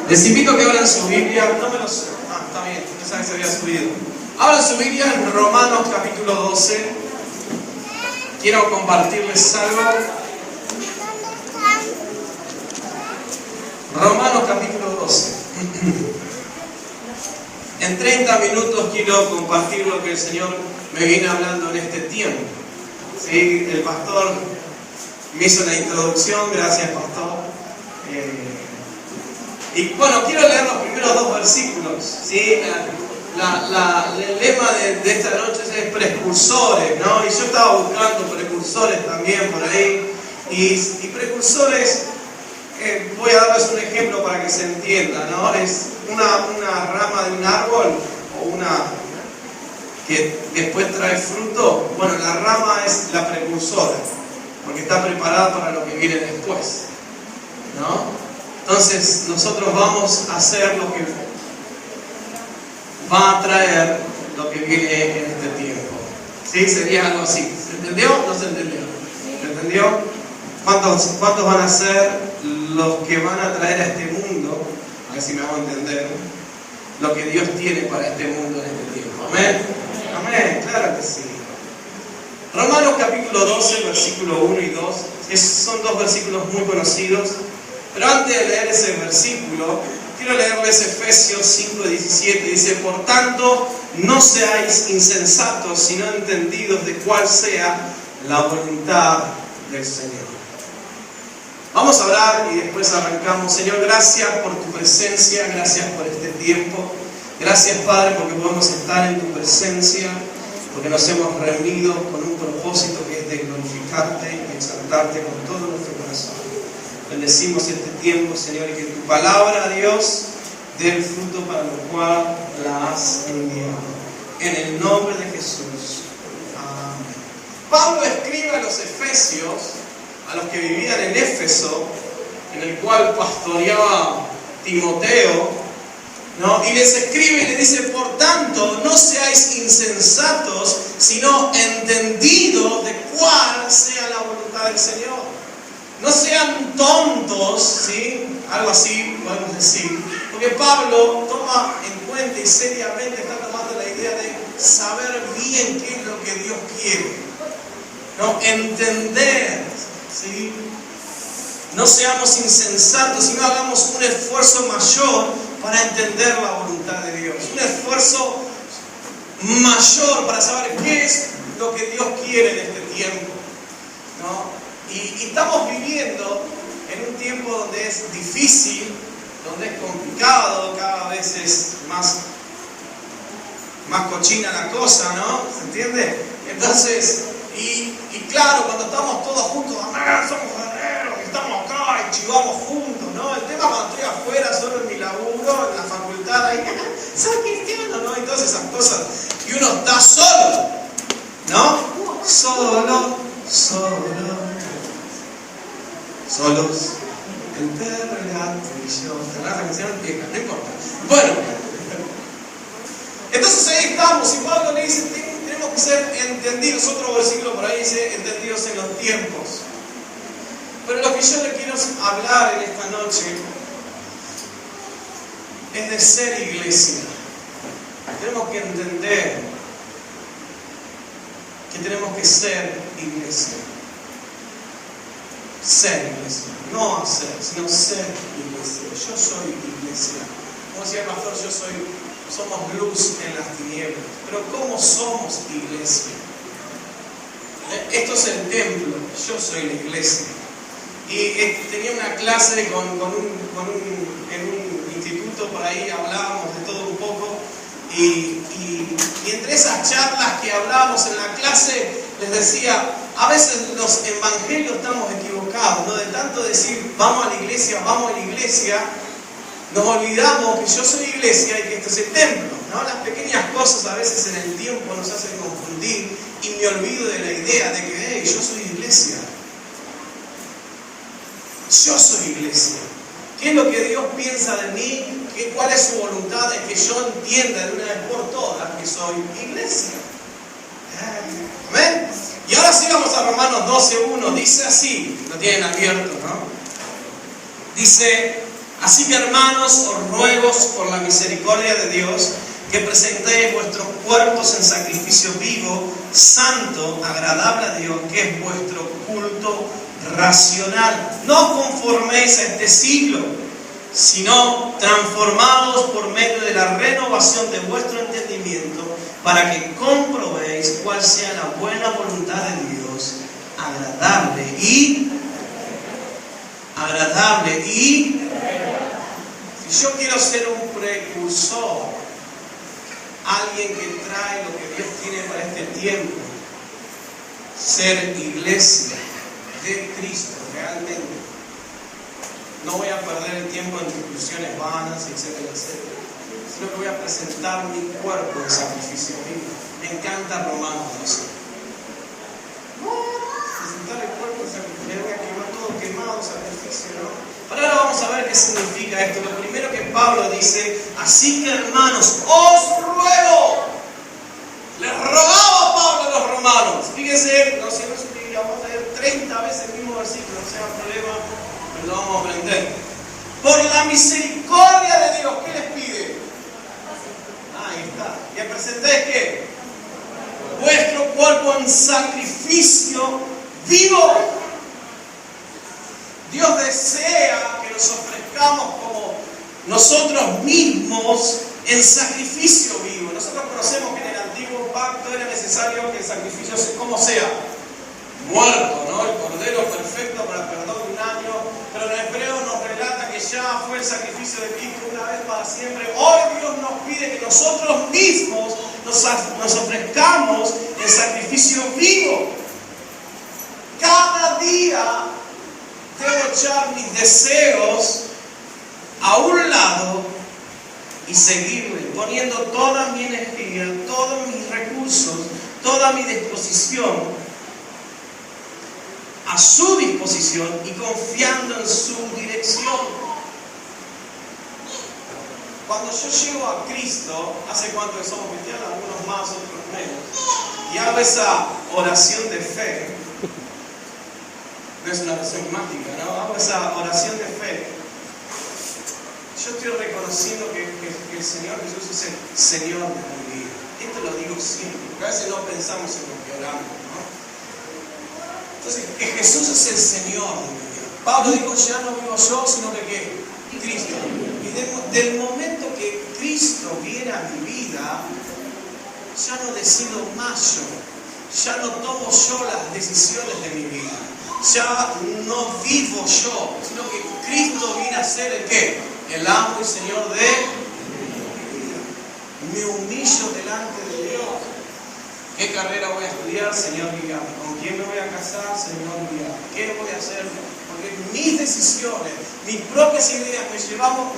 Les invito a que abran su Biblia. No me lo sé. Está bien, pensaba que se había subido. Abran su Biblia en Romanos capítulo 12. Quiero compartirles algo. Romanos capítulo 12. En 30 minutos quiero compartir lo que el Señor me viene hablando en este tiempo. ¿Sí? El pastor me hizo la introducción, gracias pastor. Y bueno, quiero leer los primeros dos versículos. ¿Sí? El lema de esta noche es precursores, ¿no? Y yo estaba buscando precursores también por ahí. Y precursores, voy a darles un ejemplo para que se entienda, ¿no? Es una rama de un árbol o una que después trae fruto. Bueno, la rama es la precursora, porque está preparada para lo que viene después, ¿no? Entonces nosotros vamos a hacer lo que va a traer lo que viene en este tiempo. ¿Sí? Sería algo así. ¿Se entendió? ¿No se entendió? ¿Se entendió? ¿Cuántos van a ser los que van a traer a este mundo? A ver si me hago entender. Lo que Dios tiene para este mundo en este tiempo. ¿Amén? Amén, claro que sí. Romanos capítulo 12, versículo 1 y 2. Son dos versículos muy conocidos. Pero antes de leer ese versículo, quiero leerles Efesios 5:17. Dice: por tanto, no seáis insensatos, sino entendidos de cuál sea la voluntad del Señor. Vamos a orar y después arrancamos. Señor, gracias por tu presencia, gracias por este tiempo. Gracias, Padre, porque podemos estar en tu presencia, porque nos hemos reunido con un propósito que es de glorificarte y exaltarte con todo nuestro corazón. Bendecimos este tiempo, Señor, y que tu palabra, Dios, dé el fruto para lo cual la has enviado. En el nombre de Jesús. Amén. Pablo escribe a los efesios, a los que vivían en Éfeso, en el cual pastoreaba Timoteo, ¿no? Y les escribe y les dice: por tanto, no seáis insensatos, sino entendidos de cuál sea la voluntad del Señor. No sean tontos, ¿sí? Algo así podemos decir. Porque Pablo toma en cuenta y seriamente está tomando la idea de saber bien qué es lo que Dios quiere, ¿no? Entender, ¿sí? No seamos insensatos, sino hagamos un esfuerzo mayor para entender la voluntad de Dios. Un esfuerzo mayor para saber qué es lo que Dios quiere en este tiempo, ¿no? Y estamos viviendo en un tiempo donde es difícil, donde es complicado, cada vez es más cochina la cosa, ¿no? ¿Se entiende? Entonces, y claro, cuando estamos todos juntos, somos guerreros, estamos acá y chivamos juntos, ¿no? El tema cuando estoy afuera, solo en mi laburo, en la facultad, ahí, soy cristiano, ¿no? Y todas esas cosas. Y uno está solo, ¿no? Solos, el perro, el gato y yo. La canción vieja, no importa. Bueno, entonces ahí estamos. Y Pablo le dice: tenemos que ser entendidos. Otro versículo por ahí dice: entendidos en los tiempos. Pero lo que yo le quiero hablar en esta noche es de ser iglesia. Tenemos que entender que tenemos que ser iglesia. Ser iglesia, no hacer, sino ser iglesia. Yo soy iglesia. Como decía el pastor, somos luz en las tinieblas. Pero ¿cómo somos iglesia? Esto es el templo, yo soy la iglesia. Y tenía una clase en un instituto, por ahí hablábamos de todo un poco. Y entre esas charlas que hablábamos en la clase, les decía: a veces los evangelios estamos equivocados, ¿no? De tanto decir vamos a la iglesia, nos olvidamos que yo soy iglesia y que este es el templo, ¿no? Las pequeñas cosas a veces en el tiempo nos hacen confundir y me olvido de la idea de que yo soy iglesia. Yo soy iglesia. ¿Qué es lo que Dios piensa de mí? ¿Cuál es su voluntad? De que yo entienda de una vez por todas que soy iglesia. ¿Amén? Y ahora sí vamos a Romanos 12:1. Dice así, lo tienen abierto, ¿no? Dice: Así que, hermanos, os ruego por la misericordia de Dios que presentéis vuestros cuerpos en sacrificio vivo, santo, agradable a Dios, que es vuestro culto racional. No conforméis a este siglo, sino transformados por medio de la renovación de vuestro entendimiento, para que comprobéis cuál sea la buena voluntad de Dios, agradable y si yo quiero ser un precursor, alguien que trae lo que Dios tiene para este tiempo, ser iglesia de Cristo realmente, no voy a perder el tiempo en discusiones vanas, etcétera, etcétera, sino que voy a presentar mi cuerpo en sacrificio vivo. Me encanta Romanos 12. Presentar el cuerpo en sacrificio, voy a quemar todo quemado, sacrificio, ¿no? Pero ahora vamos a ver qué significa esto. Lo primero que Pablo dice: así que, hermanos, os ruego. Les rogaba Pablo a los romanos. Fíjense, no sé, vamos a leer 30 veces el mismo versículo, no sea problema, pero lo vamos a aprender. Por la misericordia de Dios, ¿qué les pide? Ahí está. ¿Que presentéis qué? Vuestro cuerpo en sacrificio vivo. Dios desea que nos ofrezcamos como nosotros mismos en sacrificio vivo. Nosotros conocemos que en el antiguo pacto era necesario que el sacrificio, como sea, muerto, ¿no? El cordero perfecto para perdón de un año. Pero en Hebreo nos relata que ya fue el sacrificio de Cristo una vez para siempre. Hoy Dios nos pide que nosotros mismos nos ofrezcamos en sacrificio vivo. Cada día debo echar mis deseos a un lado y seguirle, poniendo toda mi energía, todos mis recursos, toda mi disposición a su disposición y confiando en su dirección. Cuando yo llego a Cristo, ¿hace cuánto que somos cristianos? Algunos más, otros menos, y hago esa oración de fe, no es una oración mágica, ¿no? Hago esa oración de fe. Yo estoy reconociendo que el Señor Jesús es el Señor de mi vida. Esto lo digo siempre, porque a veces no pensamos en lo que oramos, ¿no? Entonces, que Jesús es el Señor de mi vida. Pablo dijo: ya no vivo yo, sino que ¿qué? Cristo. Y del momento que Cristo viene a mi vida, ya no decido más yo. Ya no tomo yo las decisiones de mi vida. Ya no vivo yo, sino que Cristo viene a ser el ¿qué? El amo y Señor de mi vida. Me humillo delante de Dios. ¿Qué carrera voy a estudiar? Señor, guíame. ¿Con quién me voy a casar? Señor, guíame. ¿Qué voy a hacer? Porque mis decisiones, mis propias ideas me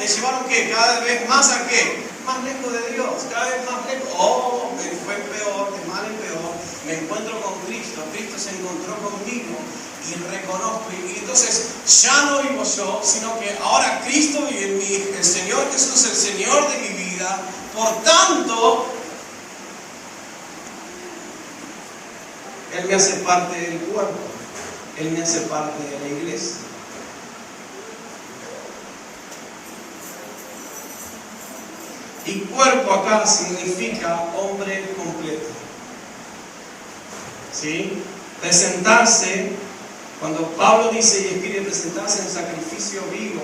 llevaron ¿qué? Cada vez más a ¿qué? Más lejos de Dios, cada vez más lejos. Oh, me fue peor, de mal en peor. Me encuentro con Cristo, Cristo se encontró conmigo y reconozco. Y entonces ya no vivo yo, sino que ahora Cristo vive en mí. El Señor Jesús es el Señor de mi vida. Por tanto, Él me hace parte del cuerpo. Él me hace parte de la iglesia. Y cuerpo acá significa hombre completo. ¿Sí? Presentarse, cuando Pablo dice y escribe presentarse en sacrificio vivo,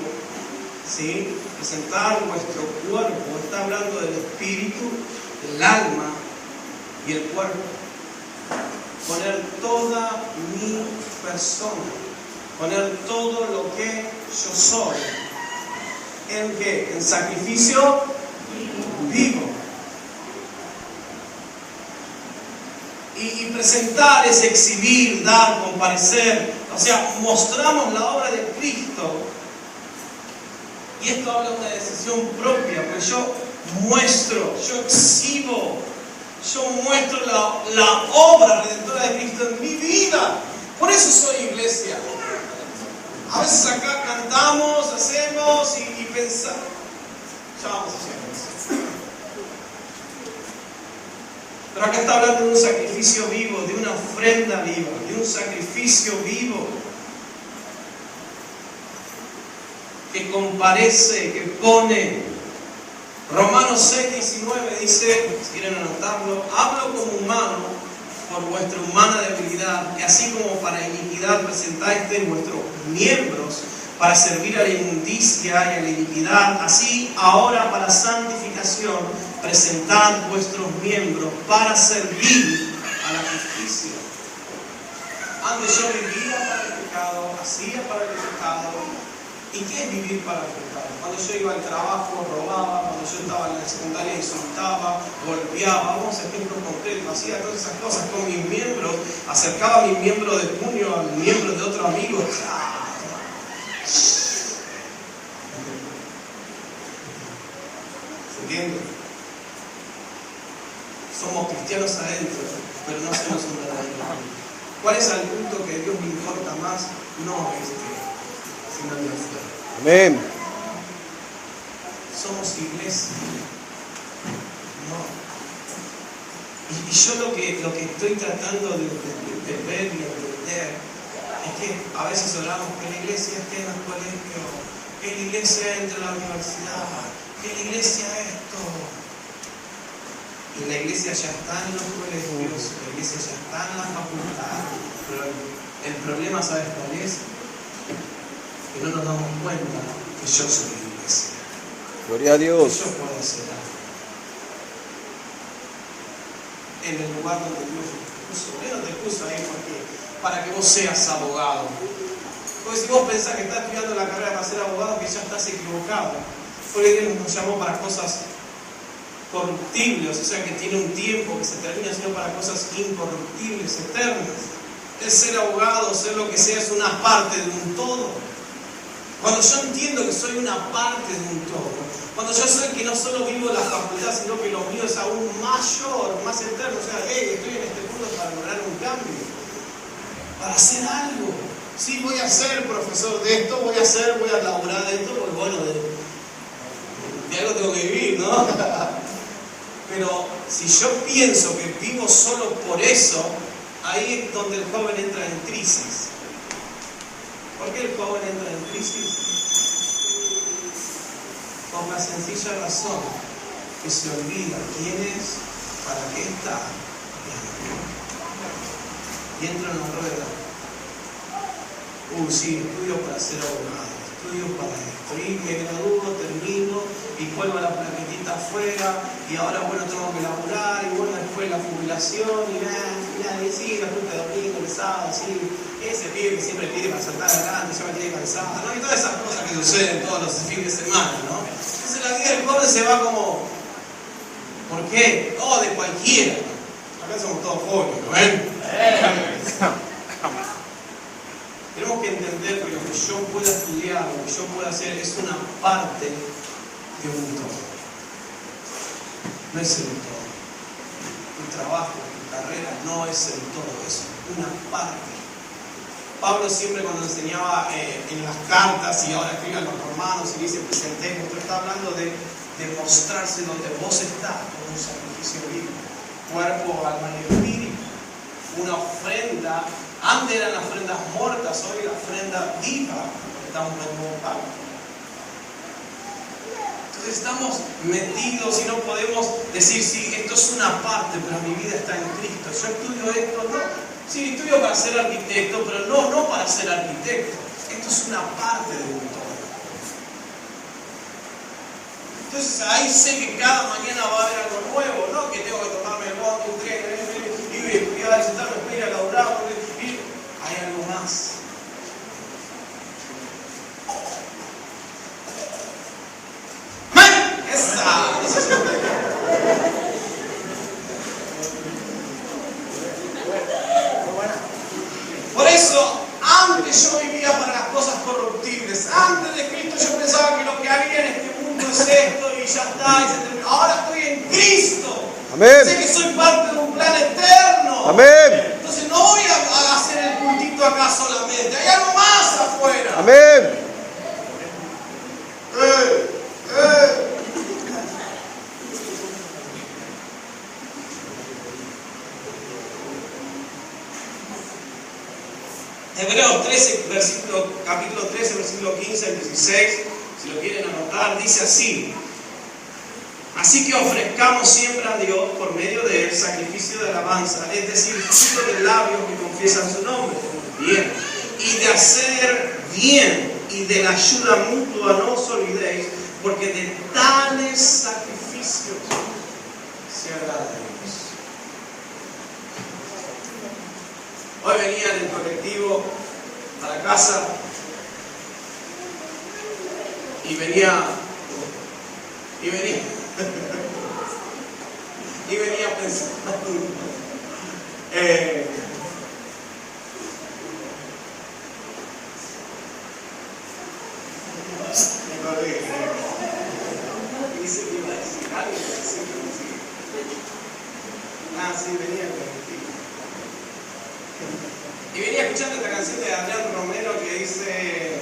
¿sí? Presentar vuestro cuerpo, está hablando del espíritu, del alma y el cuerpo. Poner toda mi persona, poner todo lo que yo soy, ¿en qué? En sacrificio vivo. Y presentar es exhibir, dar, comparecer. O sea, mostramos la obra de Cristo. Y esto habla de una decisión propia, porque yo muestro, yo exhibo, yo muestro la obra redentora de Cristo en mi vida. Por eso soy iglesia. A veces acá cantamos, hacemos y pensamos. Ya vamos a hacer. Pero acá está hablando de un sacrificio vivo, de una ofrenda viva, de un sacrificio vivo. que comparece, que pone. Romanos 6:19 dice, si quieren anotarlo, hablo como humano por vuestra humana debilidad, que así como para iniquidad presentáis vuestros miembros para servir a la inmundicia y a la iniquidad, así ahora para santificación presentad vuestros miembros para servir a la justicia. Antes yo vivía para el pecado, hacía para el pecado. ¿Y qué es vivir para el pecado? Cuando yo iba al trabajo, robaba, cuando yo estaba en la secundaria, insultaba, golpeaba, vamos a ejemplos concretos, hacía todas esas cosas con mis miembros, acercaba mi miembro de puño al miembro de otro amigo. ¿Se entiende? Somos cristianos adentro, pero no somos un verdadero. ¿Cuál es el punto que a Dios le importa más? No sino de afuera. Amén. Somos iglesia. No. Y yo lo que estoy tratando de ver y entender es que a veces oramos que la iglesia esté en los colegios, que la iglesia entre a la universidad, que la iglesia esto. Y la iglesia ya está en los colegios, la iglesia ya está en la facultad, pero el problema, ¿sabes cuál es? Que no nos damos cuenta que yo soy la iglesia. Gloria a Dios. Que yo puedo hacer algo. En el lugar donde Dios te puso. Él no te puso ahí para que vos seas abogado. Porque si vos pensás que estás estudiando la carrera para ser abogado, que ya estás equivocado. Porque Dios nos llamó para cosas corruptibles, o sea que tiene un tiempo que se termina, sino para cosas incorruptibles, eternas. El ser abogado, ser lo que sea, es una parte de un todo. Cuando yo entiendo que soy una parte de un todo, cuando yo sé que no solo vivo la facultad, sino que lo mío es aún mayor, más eterno, o sea, estoy en este mundo para lograr un cambio, para hacer algo. Sí, voy a ser profesor de esto, voy a laburar de esto, pues bueno, de algo tengo que vivir, ¿no? Pero si yo pienso que vivo solo por eso, ahí es donde el joven entra en crisis. ¿Por qué el joven entra en crisis? Por la sencilla razón que se olvida quién es, para qué está y entra en la rueda. Sí, estudio para ser abogado, estudio para esto, y me gradúo, termino, y cuelgo la plaquetita afuera, y ahora bueno tengo que laburar, y bueno después la jubilación, y sí, la junta de domingo, el sábado, sí, ese pibe que siempre pide para saltar adelante, ya me tiene cansado, ¿no? Y todas esas cosas que suceden todos los fines de semana, ¿no? Entonces la vida del joven se va como, ¿por qué? No, de cualquiera. Acá somos todos jóvenes, ¿no ven? Tenemos que entender que lo que yo pueda estudiar, lo que yo pueda hacer, es una parte de un todo. No es el todo. Tu trabajo, tu carrera no es el todo, es una parte. Pablo siempre cuando enseñaba en las cartas y ahora escribe a los romanos y dice presentemos, esto está hablando de mostrarse donde vos estás con un sacrificio vivo, cuerpo, alma y espíritu, una ofrenda. Antes eran las ofrendas muertas, hoy la ofrenda viva, estamos en el nuevo pacto. Entonces estamos metidos y no podemos decir, sí, esto es una parte, pero mi vida está en Cristo. Yo estudio esto, no. Sí, estudio para ser arquitecto, pero no para ser arquitecto. Esto es una parte de un todo. Entonces ahí sé que cada mañana va a haber algo nuevo, ¿no? Que tengo que tomarme el bote, un tren, y estudiar, sentarme, ir a laburar, hay algo más. Por eso, antes yo vivía para las cosas corruptibles. Antes de Cristo yo pensaba que lo que había en este mundo es esto y ya está. Ahora estoy en Cristo. Amén. Sé que soy parte de un plan eterno. Amén. Entonces no voy a hacer el cultito acá solamente. Hay algo más afuera. Amén. Hebreos 13, capítulo 13, versículo 15 al 16, Si lo quieren anotar, dice así: así que ofrezcamos siempre a Dios por medio del sacrificio de alabanza, es decir, fruto de labios que confiesan su nombre. Bien. Y de hacer bien y de la ayuda mutua no os olvidéis, porque de tales sacrificios se agrada a Dios. Hoy venía en el colectivo a la casa y venía pensando y venía escuchando esta canción de Adrián Romero que dice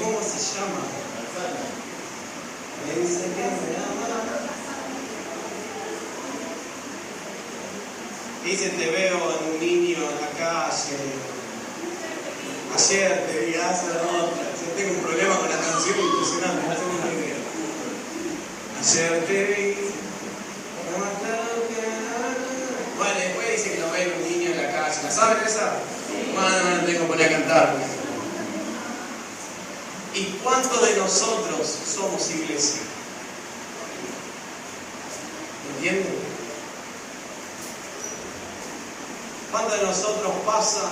¿cómo se llama? Me dice que me ama. Dice: te veo en un niño en la calle. Ayer te vi, hace la otra. Yo tengo un problema con la canción impresionante, no tengo una idea. Ayer te vi. Bueno, después dice que lo ve un niño en la calle. ¿La saben esa? Bueno, no la tengo que poner a cantar. ¿Y cuántos de nosotros somos iglesia? ¿Entienden? ¿Cuántos de nosotros pasa,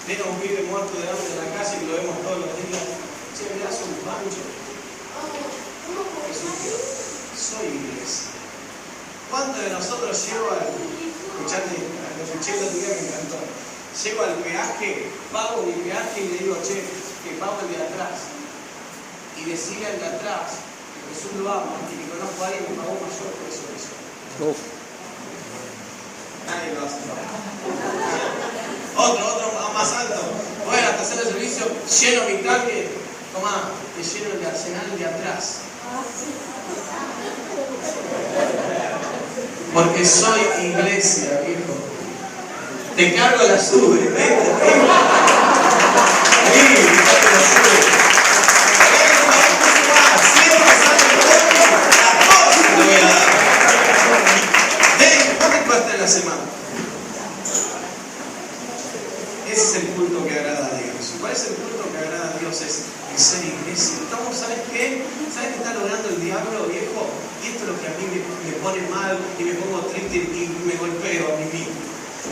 ven a un pibe muerto delante de la calle y lo vemos todos los días? Che, me das un pancho. Soy iglesia. ¿Cuántos de nosotros llego al... Escuchate, lo escuché el otro día, me encantó. Llego al peaje, pago mi peaje y le digo: che, que pago el de atrás. Y decirle al de atrás que Jesús lo ama y que conozco a alguien que pagó mayor por eso. Nadie lo hace. Otro más alto. Bueno, hasta hacer el servicio, lleno mi tanque. Tomá, te lleno el de arsenal de atrás. Porque soy iglesia, viejo. Te cargo la sube. Vení, te la sube. La semana. Ese es el culto que agrada a Dios. ¿Cuál es el culto que agrada a Dios? Es ser iglesia. Estamos, ¿sabes qué? ¿Sabes qué está logrando el diablo, viejo? Y esto es lo que a mí me pone mal y me pongo triste y me golpeo a mí mismo.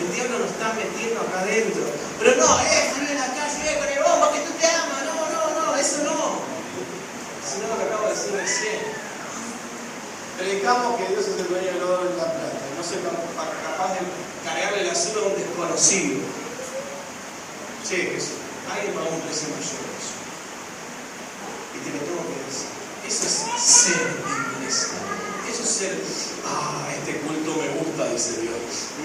El diablo nos está metiendo acá adentro. Pero no, salir en la calle con el bombo que tú te amas. No, eso no. Eso no es lo que acabo de decir recién. Predicamos que Dios es el dueño del oro y la plata. No soy capaz de cargarle la sube a un desconocido. Che, Jesús, alguien pagó un precio mayor de eso. Y te lo tengo que decir. Eso es ser iglesia. Eso es ser, este culto me gusta, dice Dios.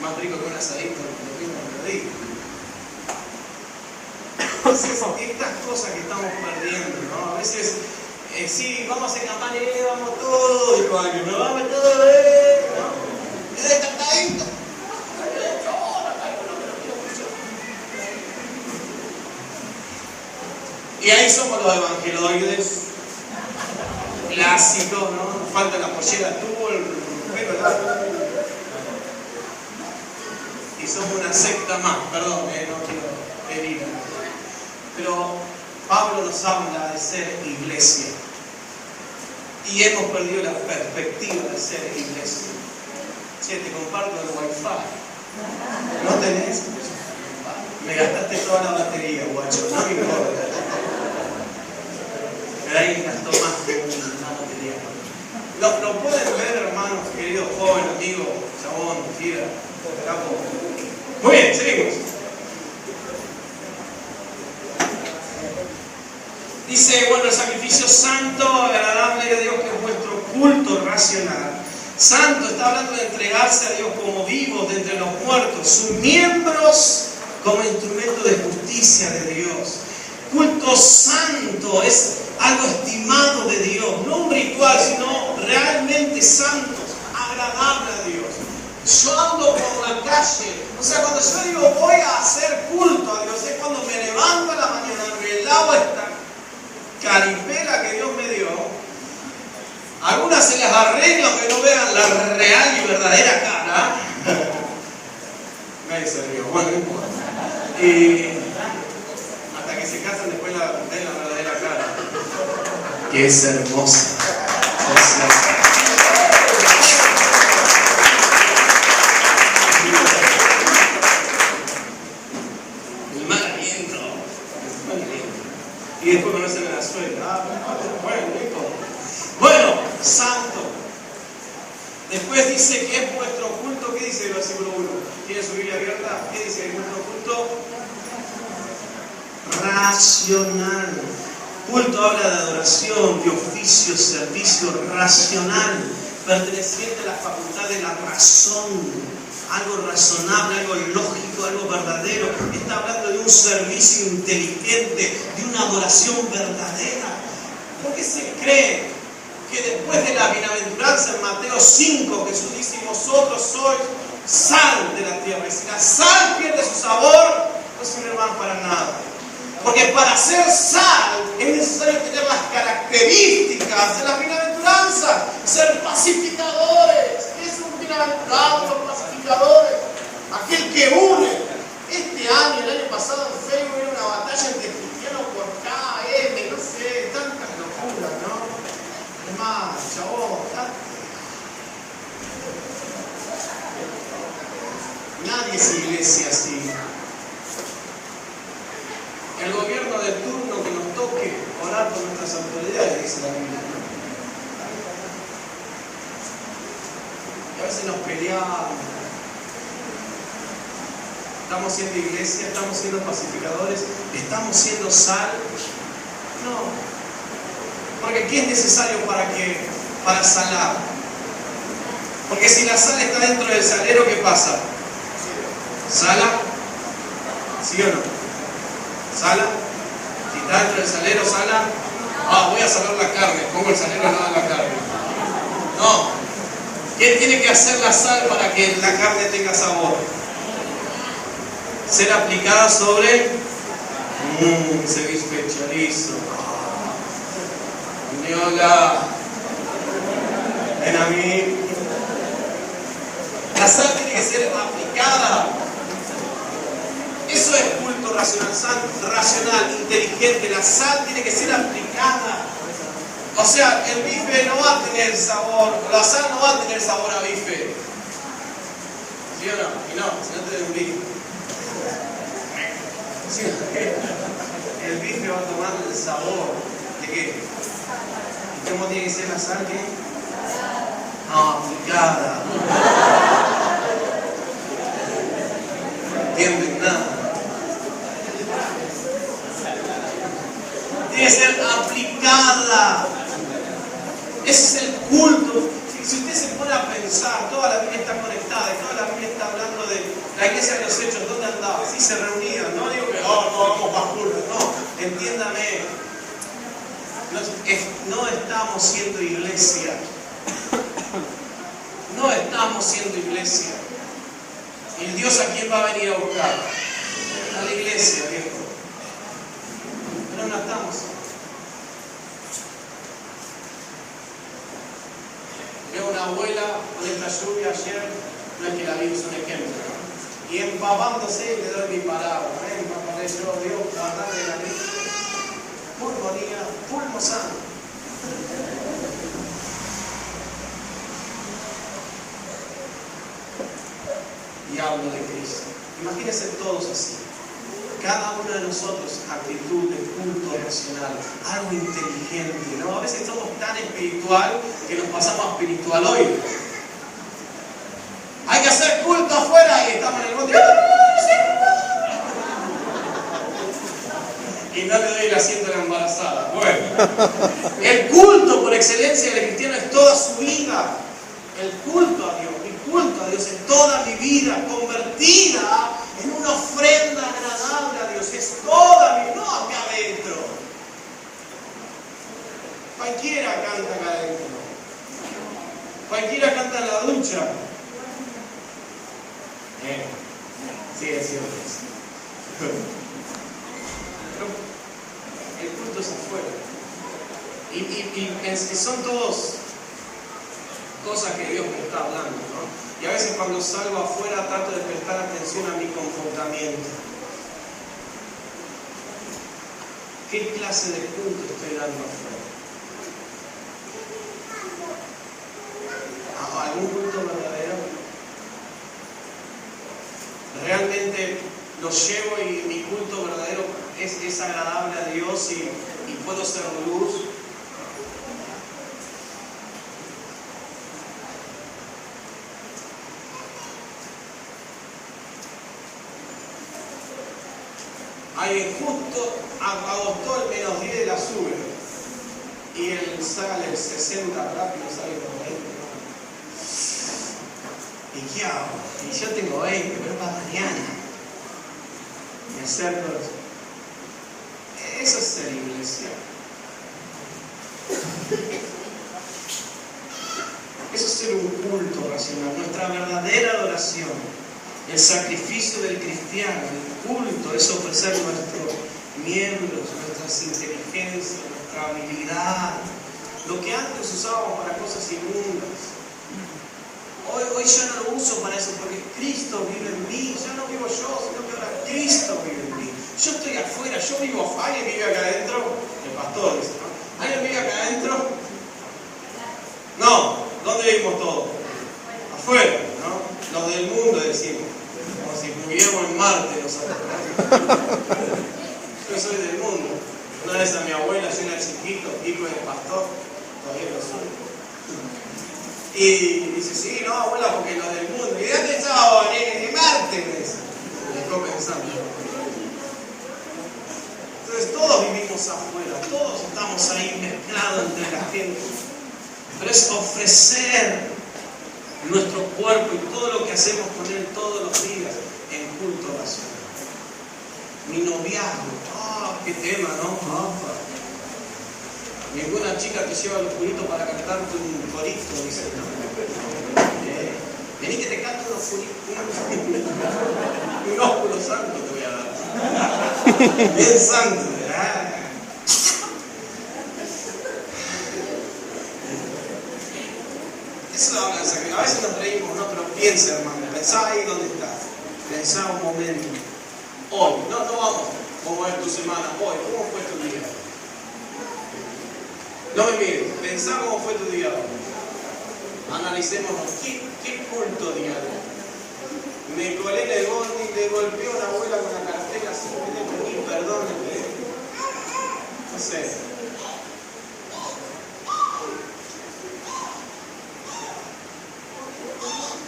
Más rico que un asadito, lo mismo me lo digo. Entonces, estas cosas que estamos perdiendo, ¿no? A veces, sí, vamos a hacer campaña, vamos todos, y con alguien, vamos todos, ¿no? Tratadito. Y ahí somos los evangeloides clásicos, ¿no? Nos falta la pollera tubo, el pelo largo. Y somos una secta más, perdón, no quiero herir. Pero Pablo nos habla de ser iglesia. Y hemos perdido la perspectiva de ser iglesia. Che, te comparto el wifi. ¿No tenés? Me gastaste toda la batería, guacho, no me importa. Pero ahí gastó más que una batería. ¿Lo pueden ver, hermanos, queridos jóvenes, amigos, chabón, tira, capo? Muy bien, seguimos. Dice, bueno, el sacrificio santo, agradable a Dios, que es vuestro culto racional. Santo está hablando de entregarse a Dios como vivos de entre los muertos, sus miembros como instrumento de justicia de Dios. Culto santo es algo estimado de Dios, no un ritual, sino realmente santo, agradable a Dios. Yo ando por la calle, o sea, cuando yo digo voy a hacer culto a Dios, les arreglo que no vean la real y verdadera cara. Nadie se rió, bueno, no importa. Hasta que se casan después ven la verdadera cara. Que es hermosa. El mal aliento. Y después conocen a la suegra. Bueno, no importa. Bueno, santo. Después dice que es vuestro culto. ¿Qué dice el versículo 1? ¿Tiene su Biblia abierta? ¿Qué dice? Es vuestro culto racional. Culto habla de adoración, de oficio, servicio racional, perteneciente a la facultad de la razón, algo razonable, algo lógico, algo verdadero. Está hablando de un servicio inteligente, de una adoración verdadera. ¿Por qué se cree que después de la bienaventuranza en Mateo 5, Jesús dice: vosotros sois sal de la tierra? Y si la sal pierde su sabor, no sirve más para nada. Porque para ser sal es necesario tener las características de la bienaventuranza, ser pacificadores. ¿Qué es un bienaventurado? Los pacificadores, aquel que une. Este año, el año pasado en Facebook, era una batalla entre cristianos por KM, no sé, tantas locuras, ¿no? Es más, chabón, nadie es iglesia así. El gobierno de turno que nos toque orar por nuestras autoridades, dice la Biblia. Y a veces nos peleamos. ¿Estamos siendo iglesia? ¿Estamos siendo pacificadores? ¿Estamos siendo sal? No. Porque ¿qué es necesario para salar? Porque si la sal está dentro del salero, ¿qué pasa? ¿Sala? ¿Sí o no? ¿Sala? Si está dentro del salero, ¿sala? Voy a salar la carne, pongo el salero al lado de la carne. No. ¿Qué tiene que hacer la sal para que la carne tenga sabor? Ser aplicada sobre ese bife chorizo. Niola. Ven a mí. La sal tiene que ser aplicada. Eso es culto racional, inteligente. La sal tiene que ser aplicada. O sea, el bife no va a tener sabor, la sal no va a tener sabor a bife. ¿Sí o no? Y no, si no te un bife. ¿Sí o no? El bife va a tomar el sabor. ¿De qué? ¿Y cómo tiene que ser la sal? ¿Qué? No, aplicada. No entienden nada. Tiene que ser aplicada. Ese es el culto. Si usted se pone a pensar, toda la Biblia está conectada, y toda la Biblia está hablando de la iglesia de los hechos, ¿dónde andaba? Sí, se reunían. No digo que no vamos más cultos, no, entiéndame. No estamos siendo iglesia. No estamos siendo iglesia. ¿Y Dios a quién va a venir a buscar? A la iglesia, viejo. Pero no estamos. Veo una abuela con esta lluvia ayer, no es que la vi, es un ejemplo, ¿no? Y empapándose le doy mi palabra, empaparé yo, Dios, guardar de la vida, pulmonía, pulmosano. Y hablo de Cristo. Imagínense todos así. Cada uno de nosotros, actitud de culto racional, algo inteligente, ¿no? A veces somos tan espiritual que nos pasamos a espiritual hoy. Hay que hacer culto afuera y estamos en el monte. Y no le doy el asiento a la embarazada. Bueno, el culto por excelencia del cristiano es toda su vida. El culto a Dios, mi culto a Dios es toda mi vida convertida en una ofrenda agradable a Dios. Es toda mi, no acá adentro. Cualquiera canta acá adentro. Cualquiera canta en la ducha. Sí, es cierto. El culto es afuera. Y son todos cosas que Dios me está hablando, ¿no? Y a veces cuando salgo afuera trato de prestar atención a mi comportamiento. ¿Qué clase de culto estoy dando afuera? ¿Algún culto verdadero? ¿Realmente lo llevo y mi culto verdadero es agradable a Dios y puedo ser luz? Justo agotó el menos 10 de la sube y él sale el 60 rápido, sale con 20. ¿Y qué hago? Y yo tengo 20, pero para mañana. Y hacerlo. Eso es ser iglesia. Eso es ser un culto racional. Nuestra verdadera adoración. El sacrificio del cristiano, el culto, es ofrecer nuestros miembros, nuestras inteligencias, nuestra habilidad, lo que antes usábamos para cosas inmundas. Hoy yo no lo uso para eso, porque Cristo vive en mí. Ya no vivo yo, sino que ahora Cristo vive en mí. Yo estoy afuera, yo vivo. ¿Alguien vive acá adentro? El pastor dice, ¿no? ¿Alguien vive acá adentro? No. ¿Dónde vivimos todos? Afuera, ¿no? Los del mundo decimos. Como si viviéramos en Marte nosotros. Yo soy del mundo. Una vez a mi abuela, yo era chiquito, hijo del pastor, todavía lo soy. Y dice, sí, no, abuela, porque los del mundo. ¿Y dónde estaba? En Marte, me dice. Me dejó pensando. Entonces todos vivimos afuera, todos estamos ahí mezclados entre la gente. Pero es ofrecer nuestro cuerpo y todo lo que hacemos con él todos los días en culto racional. Mi noviazgo, qué tema, ¿no? Ninguna chica te lleva los puritos para cantarte un corito, dice. Vení que te canto unos puritos. Un ósculo santo te voy a dar. Bien santo, ¿verdad? Eso lo hablan, a veces nos reímos, ¿no? Pero piensa, hermano, pensá ahí donde estás. Pensá un momento. Hoy, no vamos cómo es tu semana, hoy, ¿cómo fue tu día? No me mires, pensá cómo fue tu día hoy. Analicémonos, ¿qué culto diario? Me colé en el bondi, le golpeé a una abuela con la cartera, así me pedí perdón, no sé.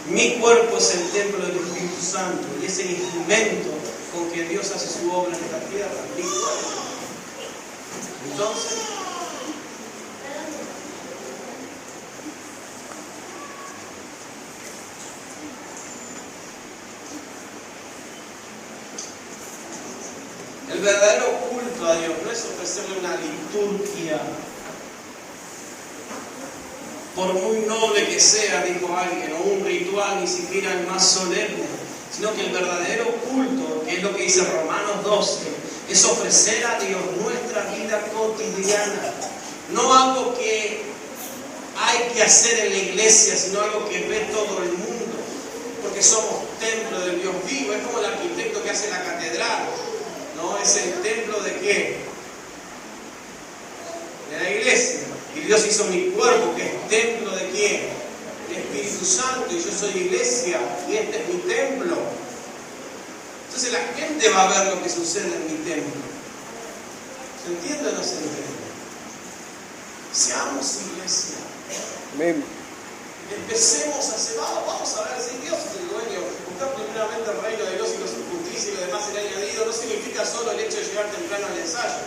Mi cuerpo es el templo del Espíritu Santo y es el instrumento con que Dios hace su obra en esta tierra. Entonces, el verdadero culto a Dios no es ofrecerle una liturgia, por muy noble que sea, dijo alguien, o un ritual ni siquiera el más solemne, sino que el verdadero culto, que es lo que dice Romanos 12, es ofrecer a Dios nuestra vida cotidiana, no algo que hay que hacer en la iglesia, sino algo que ve todo el mundo, porque somos templo del Dios vivo. Es como el arquitecto que hace la catedral, ¿no? Es el templo de ¿qué? De la iglesia. Y Dios hizo mi cuerpo, que es templo de ¿quién? El Espíritu Santo, y yo soy iglesia, y este es mi templo. Entonces la gente va a ver lo que sucede en mi templo. ¿Se entiende o no se entiende? Seamos iglesia. Amén. Empecemos a hacer, vamos a ver si Dios es el dueño. Buscar primeramente el reino de Dios y su justicia y lo demás será añadido. No significa solo el hecho de llegar temprano al ensayo,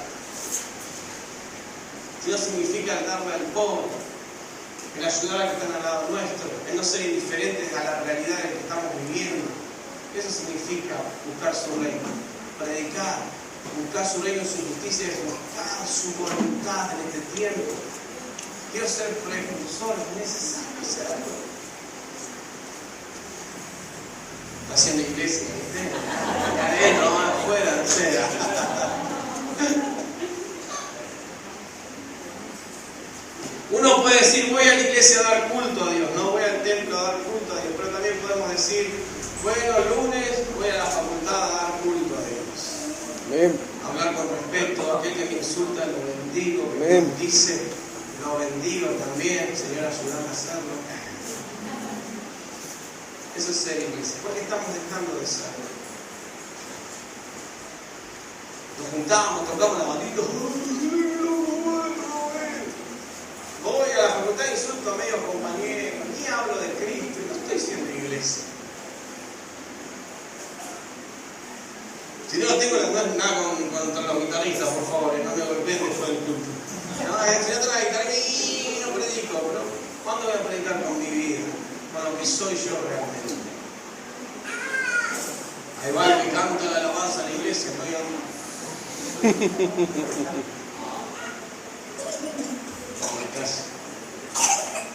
sino significa el darle al pobre, el ayudar a los que están al lado nuestro, el no ser indiferentes a la realidad en que estamos viviendo. Eso significa buscar su reino, predicar, buscar su reino y su justicia, es buscar su voluntad en este tiempo. Quiero ser precursor, es necesario serlo. Está haciendo iglesia, ¿viste? No, afuera, no sé. Uno puede decir, voy a la iglesia a dar culto a Dios, no decir, bueno, lunes voy a la facultad a dar culto a Dios. Amén. Hablar con respeto, aquel que me insulta lo bendigo, que Amén. me dice lo bendigo también, Señor, ayúdame a hacerlo. Eso es ser iglesia. ¿Por qué estamos dejando de ser? Nos juntamos, tocamos la manito. Voy a la facultad y insulto a medio compañero, ni hablo de Cristo, no estoy siendo iglesia. Si no tengo nada contra los guitarristas, por favor, no me golpeen después del culto. No, si no tengo la guitarra y no predico, bro. ¿Cuándo voy a predicar con mi vida? Con lo que soy yo realmente. Ahí va el que canta la alabanza en la iglesia, no hay algo.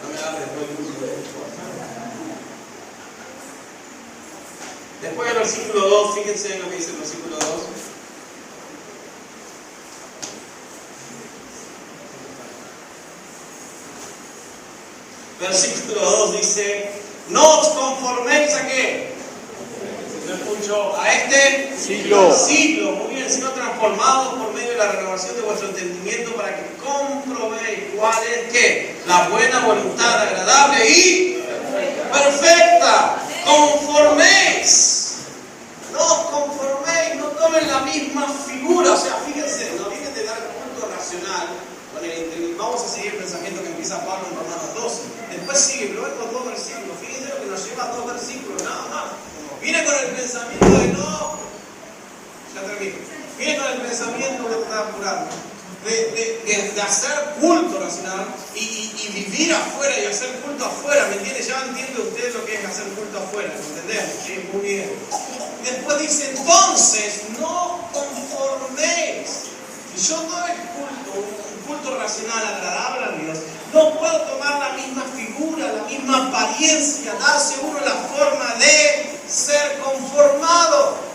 No me hables después del culto. Después del versículo 2, fíjense en lo que dice el versículo 2. Versículo 2 dice, no os conforméis a qué? ¿No escucho? A este siglo, muy bien, sino transformados por medio de la renovación de vuestro entendimiento para que comprobéis cuál es ¿qué? La buena voluntad agradable y perfecta. Conforméis. No os conforméis, no tomen la misma figura. O sea, fíjense, no vienen de dar culto racional. Vamos a seguir el pensamiento que empieza Pablo en Romanos 12. Después sigue, pero estos dos versículos. Fíjense lo que nos lleva a dos versículos, nada más. Viene con el pensamiento de no. Ya termino. Viene con el pensamiento que está apurando. De hacer culto racional y vivir afuera y hacer culto afuera, ¿me entiende? Ya entiende usted lo que es hacer culto afuera, ¿me entendés? Sí, muy bien. Después dice, entonces, no conforméis. Si yo doy un culto racional agradable a Dios, no puedo tomar la misma figura, la misma apariencia, darse uno la forma de ser conformado.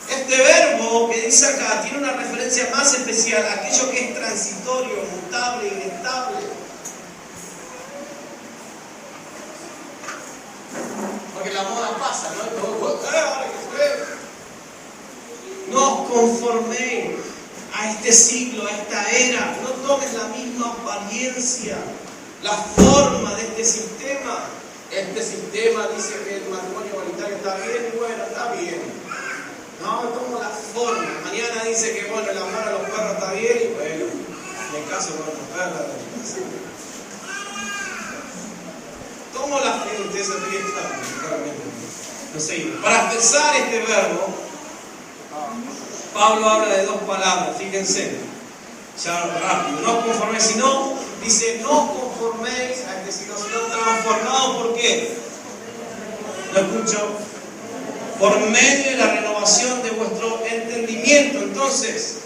Este verbo que dice acá tiene una referencia más especial a aquello que es transitorio, mutable, inestable. Porque la moda pasa, ¿no? No os conforméis a este siglo, a esta era. No tomes la misma apariencia, la forma de este sistema. Este sistema dice que el matrimonio igualitario está bien, bueno, está bien. No, tomo la forma. Mañana dice que bueno, el amor a los perros está bien y bueno, en el caso con los perros. Tomo la frente, esa fiesta. No sé, para expresar este verbo, Pablo habla de dos palabras, fíjense, ya rápido. No os conforméis, sino, dice, no os conforméis a este siglo, sino transformados, ¿por qué? ¿Lo escucho? Por medio de la renovación de vuestro entendimiento. Entonces,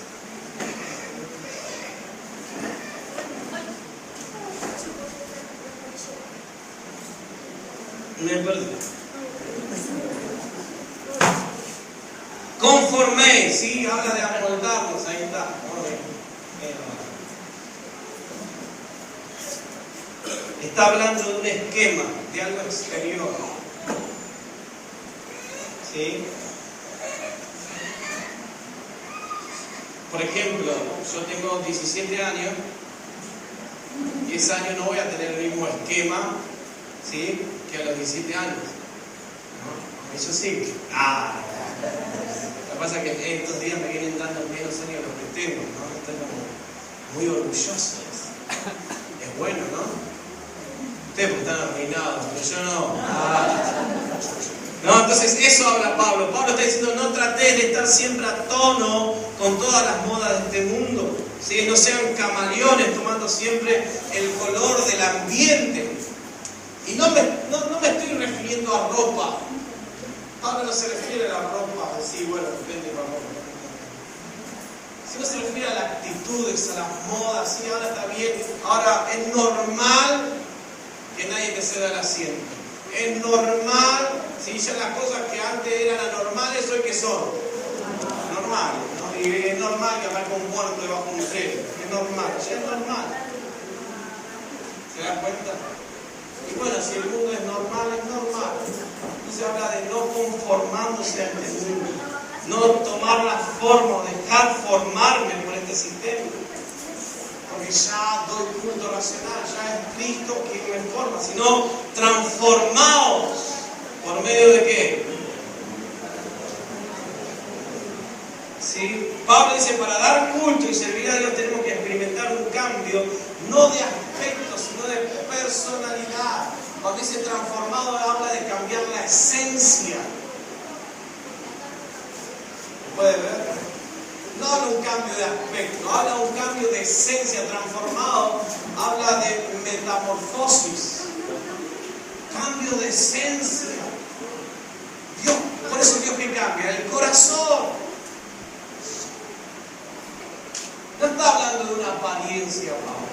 me perdí. Conforméis, ¿sí? Habla de amoldarnos, ahí está. Está hablando de un esquema, de algo exterior. ¿Sí? Por ejemplo, yo tengo 17 años, 10 años no voy a tener el mismo esquema, ¿sí? Que a los 17 años. ¿No? Eso sí. Lo que pasa es que estos días me vienen dando menos años de los que tengo, ¿no? Estoy como muy orgulloso. Es bueno, ¿no? Ustedes porque están arruinados, pero yo no. No, entonces eso habla Pablo. Pablo está diciendo, no tratéis de estar siempre a tono con todas las modas de este mundo. ¿Sí? No sean camaleones tomando siempre el color del ambiente. Y no me estoy refiriendo a ropa. Pablo no se refiere a la ropa, sí, bueno, depende de la ropa. Sino se refiere a las actitudes, a las modas, sí, ahora está bien. Ahora es normal que nadie te ceda el asiento. Es normal, si ya las cosas que antes eran anormales, hoy que son normales, ¿no? Y es normal que aparezca un muerto debajo de un tren. Es normal, ya es normal. ¿Se dan cuenta? Y bueno, si el mundo es normal, es normal. Se habla de no conformándose a este mundo, no tomar la forma o dejar formarme por este sistema. Porque ya doy culto racional, ya es Cristo quien me forma, sino transformados. ¿Por medio de qué? ¿Sí? Pablo dice, para dar culto y servir a Dios tenemos que experimentar un cambio, no de aspecto, sino de personalidad. Cuando dice transformado, habla de cambiar la esencia. ¿Puede ver? No habla un cambio de aspecto, habla un cambio de esencia. Transformado habla de metamorfosis, cambio de esencia. Dios, por eso Dios que cambia el corazón. No está hablando de una apariencia, Pablo.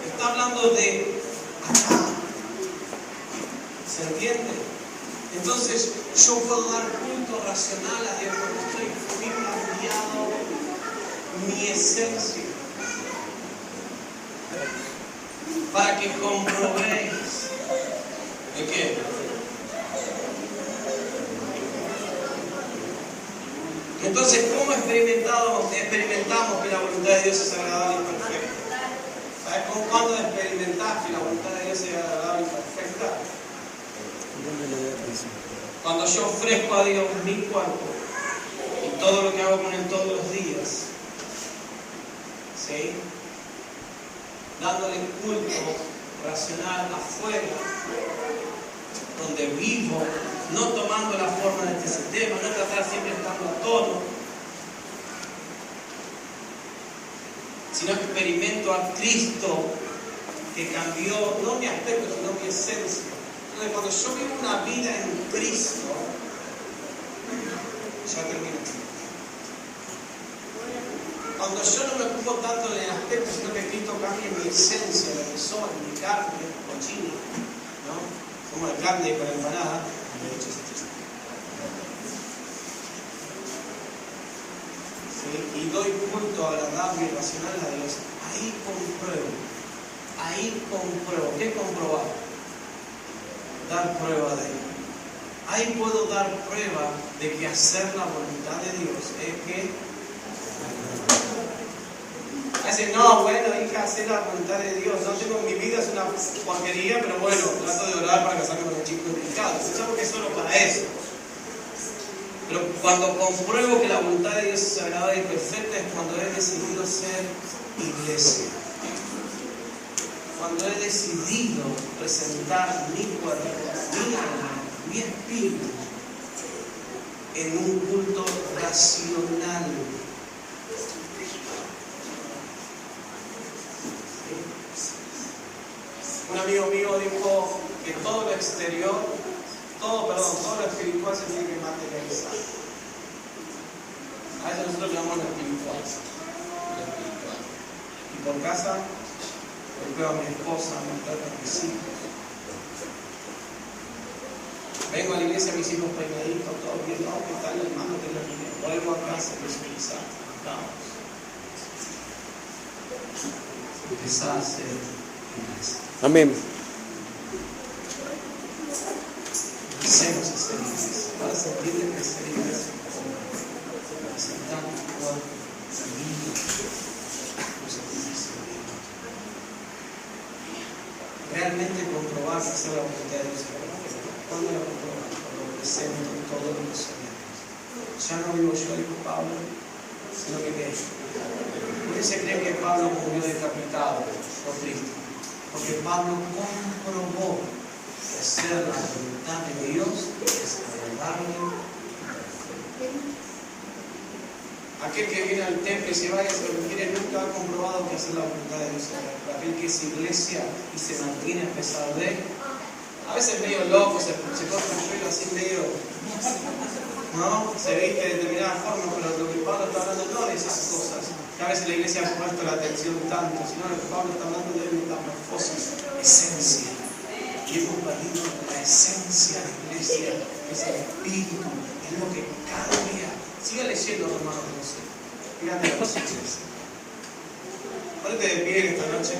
Está hablando de acá. ¿Se entiende? Entonces, yo puedo dar culto racional a Dios cuando estoy cambiado mi esencia. Para que comprobéis. ¿De qué? Entonces, ¿cómo experimentamos que la voluntad de Dios es agradable y perfecta? ¿Sabes cuándo experimentás que la voluntad de Dios es agradable y perfecta? Cuando yo ofrezco a Dios mi cuerpo y todo lo que hago con Él todos los días, ¿sí? Dándole culto racional afuera, donde vivo, no tomando la forma de este sistema, no tratar siempre estando a tono, sino que experimento a Cristo que cambió no mi aspecto, sino mi esencia. Entonces, cuando yo vivo una vida en Cristo, ya termino. Cuando yo no me ocupo tanto del aspecto, sino que Cristo cambie mi esencia, lo que soy, mi carne, cochino, ¿no? Como de carne y con empanada, de hecho es esto. ¿Sí? Y doy culto agradable y racional a Dios. Ahí compruebo. ¿Qué comprobar? Dar prueba de Él. Ahí puedo dar prueba de que hacer la voluntad de Dios es que decir, no, bueno, hija, hacer la voluntad de Dios. No tengo, mi vida es una porquería, pero bueno, trato de orar para casarme con un chico complicado. Pensamos que es solo para eso. Pero cuando compruebo que la voluntad de Dios es agradable y perfecta es cuando he decidido ser iglesia. Cuando he decidido presentar mi cuerpo, mi alma, mi espíritu en un culto racional. Un amigo mío dijo que todo lo exterior, todo lo espiritual se tiene que materializar. A eso nosotros llamamos lo espiritual. Y por casa, veo a mi esposa, a mi mujer, a mis hijos. Vengo a la iglesia, mis hijos peinaditos, todo bien, no, ¿qué tal hermano? Vuelvo a casa, visualizar, vamos. Empezar a hacer iglesia. Amén. Hacemos esta iglesia para sentir de crecer iglesia, presentar tu cuerpo, vida, los sacrificios. Realmente comprobar que hacer la voluntad de Dios. ¿Cuándo lo comprobar? Cuando presento todo lo que soy. Ya no vivo yo, dijo Pablo, sino que ¿qué? ¿Por qué se cree que Pablo murió decapitado por Cristo? Porque Pablo comprobó que hacer la voluntad de Dios es agradable. Aquel que viene al templo y se vaya, se lo quiere, nunca ha comprobado que hacer la voluntad de Dios es agradable. Aquel que es iglesia y se mantiene a pesar de, a veces medio loco, se corta el pelo así medio, ¿no? Se viste de determinada forma, pero lo que Pablo está hablando no de esas cosas. Que a veces la iglesia ha puesto la atención tanto, sino lo que Pablo está hablando de metamorfosis, esencia. Y hemos perdido la esencia de la iglesia, que es el espíritu, es lo que cambia. Siga leyendo, hermanos, no sé. Fíjate la presencia. Ponete de pie esta noche.